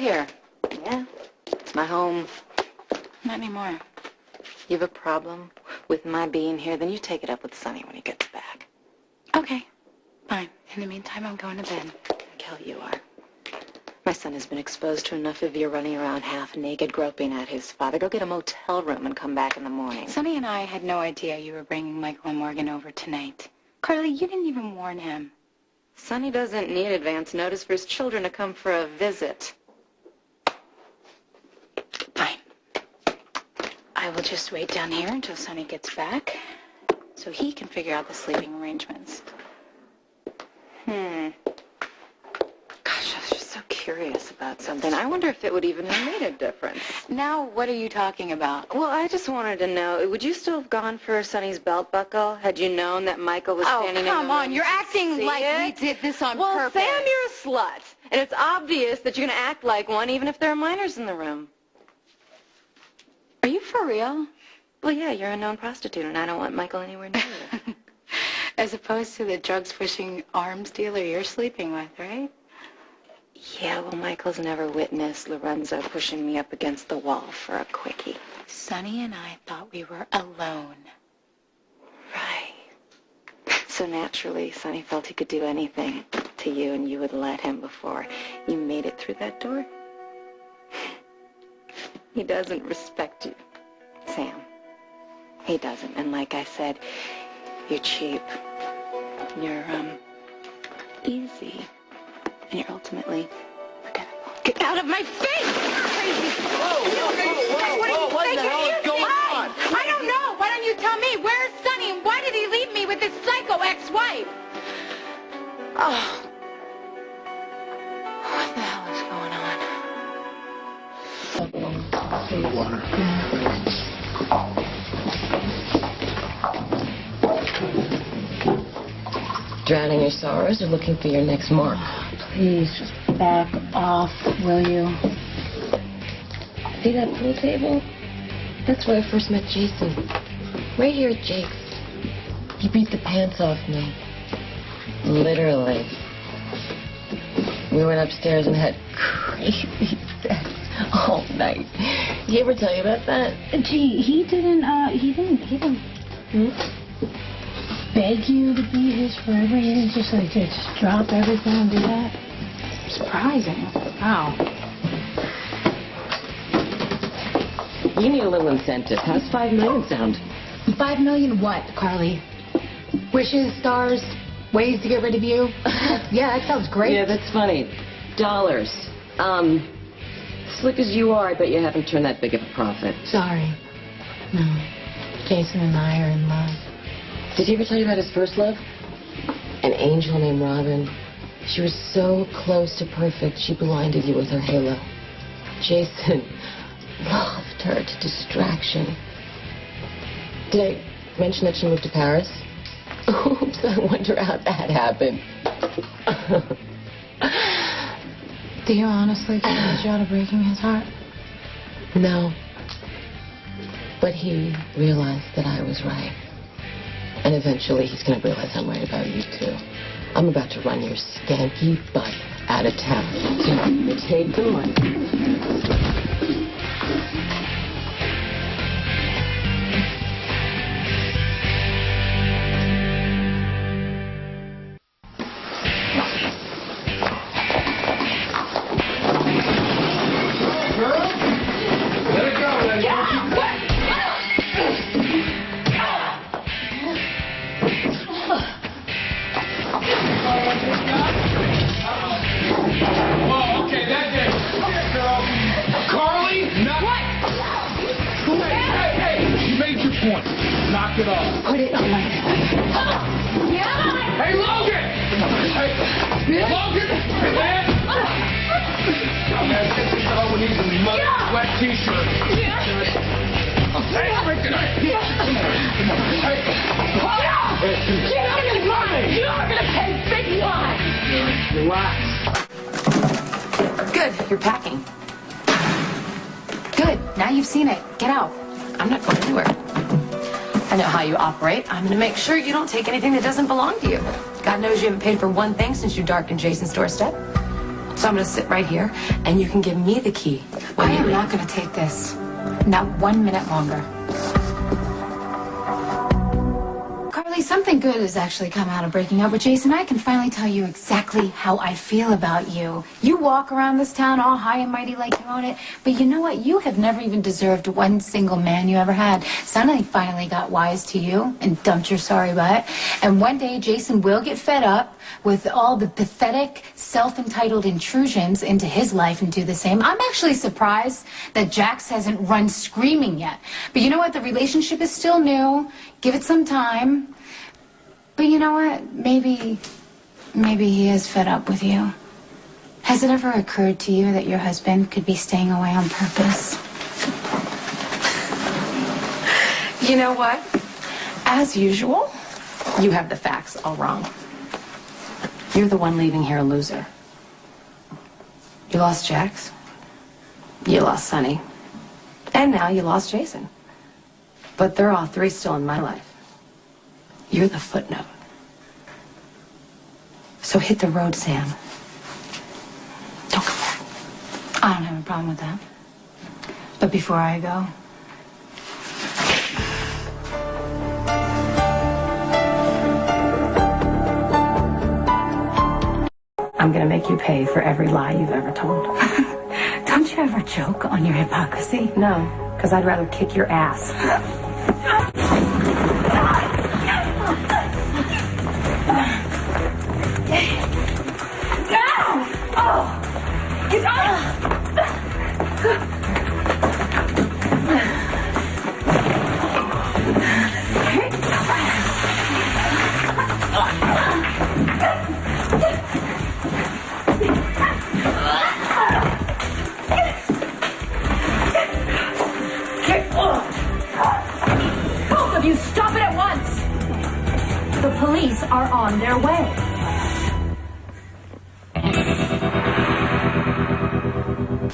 here. Yeah, it's my home. Not anymore. You have a problem with my being here? Then you take it up with Sonny when he gets back. Okay, fine. In the meantime, I'm going to bed. Hell, you are. My son has been exposed to enough of you running around half naked, groping at his father. Go get a motel room and come back in the morning. Sonny and I had no idea you were bringing Michael and Morgan over tonight. Carly, you didn't even warn him. Sonny doesn't need advance notice for his children to come for a visit. Fine. I will just wait down here until Sonny gets back so he can figure out the sleeping arrangements. Gosh, I was just so curious about something. I wonder if it would even have made a difference. Now, what are you talking about? Well, I just wanted to know, would you still have gone for Sonny's belt buckle had you known that Michael was standing in the room? Oh, come on. You're acting like we did this on purpose. Well, Sam, you're a slut. And it's obvious that you're going to act like one even if there are minors in the room. Are you for real? Well, yeah, you're a known prostitute, and I don't want Michael anywhere near you. As opposed to the drugs-pushing arms dealer you're sleeping with, right? Yeah, well, Michael's never witnessed Lorenzo pushing me up against the wall for a quickie. Sonny and I thought we were alone. Right. So naturally, Sonny felt he could do anything to you, and you would let him before you made it through that door. He doesn't respect you, Sam. He doesn't. And like I said, you're cheap. You're, easy. And you're ultimately forgettable. Get out of my face! Crazy. Whoa, what the hell is going on? I don't know. Why don't you tell me? Where's Sonny and why did he leave me with his psycho ex-wife? Oh. What the hell is going on? Water. Drowning your sorrows or looking for your next mark? Please, just back off, will you? See that pool table? That's where I first met Jason. Right here at Jake's. He beat the pants off me. Literally. We went upstairs and had crazy sex all night. Did he ever tell you about that? Gee, he didn't beg you to be his forever? He didn't just drop everything and do that? Surprising. Wow. You need a little incentive. How's $5 million sound? 5 million what, Carly? Wishes, stars, ways to get rid of you? Yeah, that sounds great. Yeah, that's funny. Dollars. Slick as you are, I bet you haven't turned that big of a profit. Sorry. No. Jason and I are in love. Did he ever tell you about his first love? An angel named Robin. She was so close to perfect, she blinded you with her halo. Jason loved her to distraction. Did I mention that she moved to Paris? Oops, I wonder how that happened. Do you honestly think he's out of breaking his heart? No. But he realized that I was right. And eventually he's going to realize I'm right about you, too. I'm about to run your skanky butt out of town. So take the money. Knock it off. Put it on my head. Yeah. Hey, Logan! Hey, Logan! Hey, man! Oh, man, this is all we need is a muddy, wet t-shirt. Yeah. Hey, break it up. Come on. Hey. Get out of his mind! You're gonna pay big wine! Relax. Good. You're packing. Good. Now you've seen it. Get out. I'm not going anywhere. I know how you operate. I'm going to make sure you don't take anything that doesn't belong to you. God knows you haven't paid for one thing since you darkened Jason's doorstep. So I'm going to sit right here, and you can give me the key. I am not going to take this. Not 1 minute longer. Carly, something good has actually come out of breaking up with Jason. I can finally tell you exactly how I feel about you. You walk around this town all high and mighty like you own it, but you know what? You have never even deserved one single man you ever had. Sonny finally got wise to you and dumped your sorry butt. And one day, Jason will get fed up with all the pathetic, self-entitled intrusions into his life and do the same. I'm actually surprised that Jax hasn't run screaming yet. But you know what? The relationship is still new. Give it some time. But you know what? Maybe he is fed up with you. Has it ever occurred to you that your husband could be staying away on purpose? You know what? As usual, you have the facts all wrong. You're the one leaving here a loser. You lost Jax. You lost Sonny. And now you lost Jason. But they're all three still in my life. You're the footnote. So hit the road, Sam. Don't come back. I don't have a problem with that. But before I go, I'm gonna make you pay for every lie you've ever told. don't you ever joke on your hypocrisy? No, because I'd rather kick your ass. Both of you, stop it at once! The police are on their way.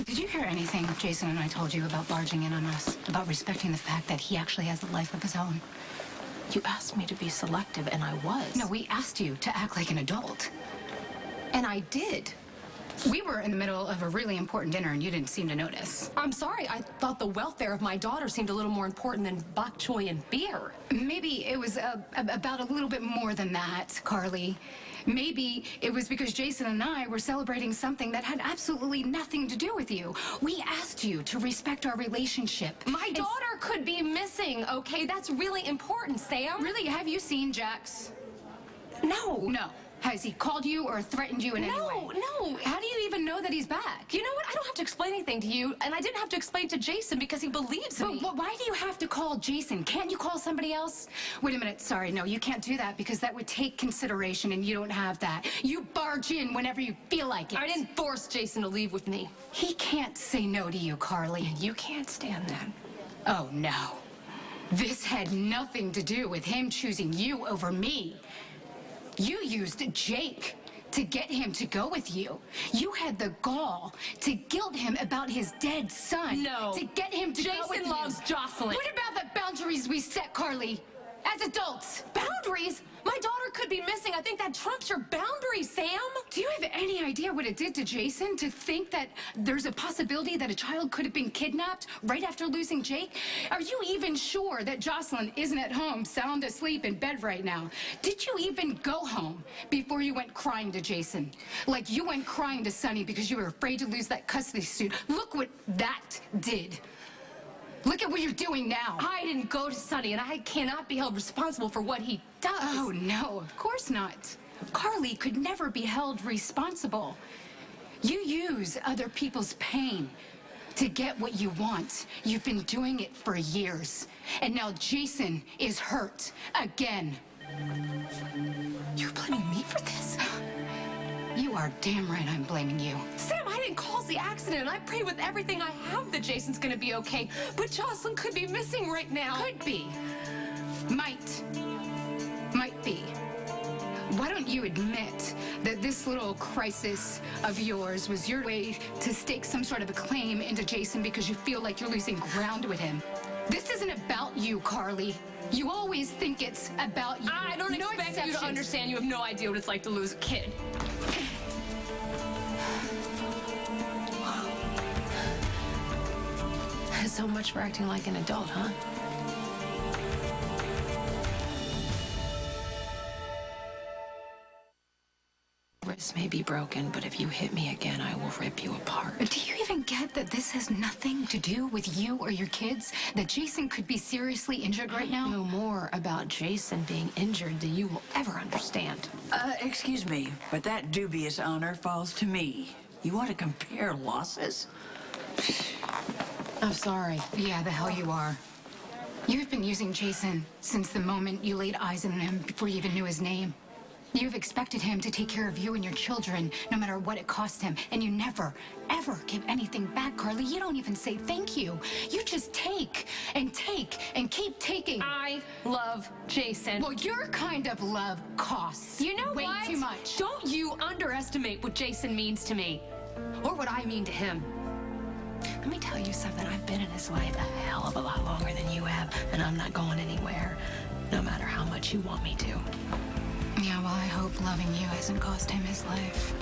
Did you hear anything Jason and I told you about barging in on us? About respecting the fact that he actually has a life of his own? You asked me to be selective, and I was. No, we asked you to act like an adult. And I did. We were in the middle of a really important dinner and you didn't seem to notice. I'm sorry, I thought the welfare of my daughter seemed a little more important than bok choy and beer. Maybe it was about a little bit more than that, Carly. Maybe it was because Jason and I were celebrating something that had absolutely nothing to do with you. We asked you to respect our relationship. My daughter could be missing, okay? That's really important, Sam. Really? Have you seen Jax? No. No. Has he called you or threatened you in any way? No. How do you even know that he's back? You know what? I don't have to explain anything to you, and I didn't have to explain to Jason because he believes me. But why do you have to call Jason? Can't you call somebody else? Wait a minute. Sorry, no, you can't do that because that would take consideration and you don't have that. You barge in whenever you feel like it. I didn't force Jason to leave with me. He can't say no to you, Carly. You can't stand that. Oh, no. This had nothing to do with him choosing you over me. You used Jake to get him to go with you. You had the gall to guilt him about his dead son. No. To get him to go with you. Jason loves Jocelyn. What about the boundaries we set, Carly? As adults. Boundaries? My daughter could be missing. I think that trumps your boundaries, Sam. Do you have any idea what it did to Jason to think that there's a possibility that a child could have been kidnapped right after losing Jake? Are you even sure that Jocelyn isn't at home, sound asleep in bed right now? Did you even go home before you went crying to Jason? Like you went crying to Sonny because you were afraid to lose that custody suit. Look what that did. Look at what you're doing now. I didn't go to Sonny, and I cannot be held responsible for what he does. Oh, no, of course not. Carly could never be held responsible. You use other people's pain to get what you want. You've been doing it for years. And now Jason is hurt again. You're blaming me for this? You are damn right I'm blaming you. Sam, I didn't cause the accident, and I pray with everything I have that Jason's gonna be okay. But Jocelyn could be missing right now. Could be. Might be. Why don't you admit that this little crisis of yours was your way to stake some sort of a claim into Jason because you feel like you're losing ground with him? This isn't about you, Carly. You always think it's about you. I don't No expect you to exceptions. understand. You have no idea what it's like to lose a kid. so much for acting like an adult, huh? Wrist may be broken, but if you hit me again, I will rip you apart. But do you even get that this has nothing to do with you or your kids? That Jason could be seriously injured right now? I know more about Jason being injured than you will ever understand. Excuse me, but that dubious honor falls to me. You want to compare losses? I'm sorry. Yeah, the hell you are. You've been using Jason since the moment you laid eyes on him before you even knew his name. You've expected him to take care of you and your children, no matter what it cost him. And you never, ever give anything back, Carly. You don't even say thank you. You just take and keep taking. I love Jason. Well, your kind of love costs You know way what? too much. Don't you underestimate what Jason means to me, or what I mean to him. Let me tell you something. I've been in his life a hell of a lot longer than you have, and I'm not going anywhere, no matter how much you want me to. Yeah, well, I hope loving you hasn't cost him his life.